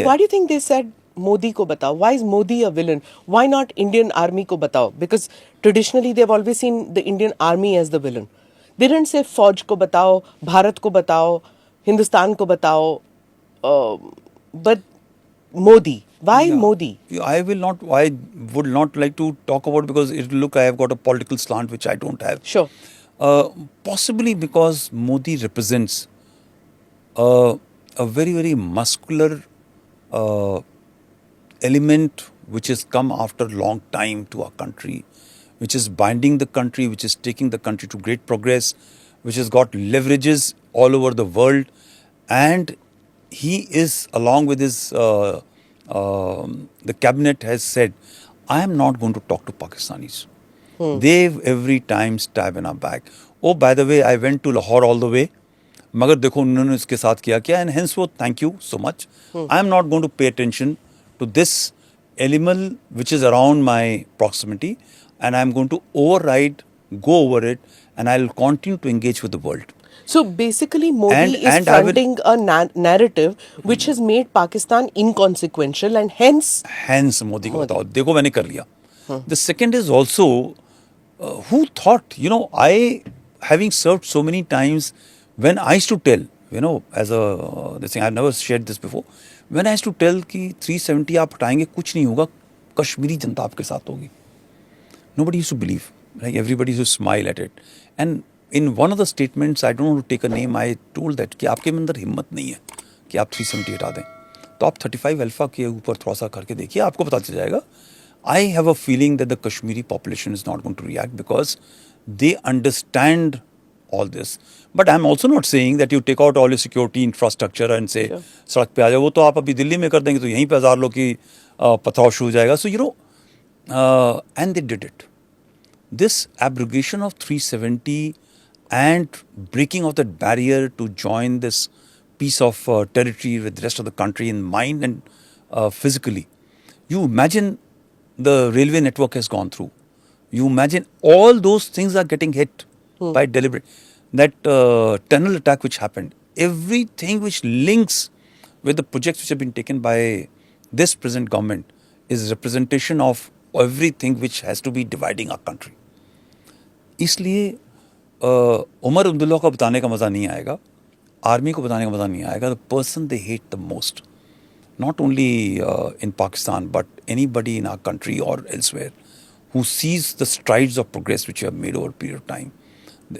Why do you think they said Modi ko batao? Why is Modi a villain? Why not Indian army ko batao? Because traditionally they've always seen the Indian army as the villain. They didn't say Fauj ko batao, Bharat ko batao, Hindustan ko batao, but Modi. Why Modi? I would not like to talk about, because it will look I have got a political slant which I don't have. Sure. Possibly because Modi represents a very, very muscular element which has come after a long time to our country, which is binding the country, which is taking the country to great progress, which has got leverages all over the world. And he is, along with his, the cabinet has said, I am not going to talk to Pakistanis. They've every time stab in our back. Oh, by the way, I went to Lahore all the way. मगर देखो उन्होंने इसके साथ किया क्या, and hence thank you so much. I am not going to pay attention to this element which is around my proximity, and I am going to go over it, and I will continue to engage with the world. So basically, Modi is fronting a narrative which has made Pakistan inconsequential, and hence Modi को बताओ, देखो मैंने कर लिया. The second is also, who thought, I, having served so many times, when I used to tell, as this thing, I've never shared this before, when I used to tell कि 370 आप हटाएंगे कुछ नहीं होगा, कश्मीरी जनता आपके साथ होगी. Nobody used to believe. Like, everybody used to smile at it. And in one of the statements, I don't want to take a name, I told that कि आपके में अंदर हिम्मत नहीं है कि आप 370 हटा दें. तो आप 35 अल्फा के ऊपर थोड़ा सा करके देखिए, आपको पता चल जाएगा. I have a feeling that the Kashmiri population is not going to react because they understand all this. But I'm also not saying that you take out all your security infrastructure and say, सड़क पे आ जाओ. वो तो आप अभी दिल्ली में कर देंगे तो यहीं पे हज़ार लोग की पथराव शुरू हो जाएगा. So, and they did it. This abrogation of 370 and breaking of that barrier to join this piece of territory with the rest of the country in mind and physically. You imagine the railway network has gone through. You imagine all those things are getting hit by deliberate. That tunnel attack which happened, everything which links with the projects which have been taken by this present government is representation of everything which has to be dividing our country. इसलिए उमर अब्दुल्ला को बताने का मज़ा नहीं आएगा, army को बताने का मज़ा नहीं आएगा. The person they hate the most, not only in Pakistan but anybody in our country or elsewhere who sees the strides of progress which you have made over a period of time.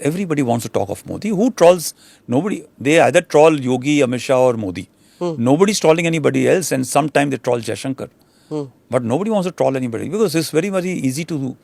Everybody wants to talk of Modi. Who trolls? Nobody. They either troll Yogi, Amit Shah or Modi. Nobody's trolling anybody else, and sometimes they troll Jaishankar. But nobody wants to troll anybody because it's very, very easy to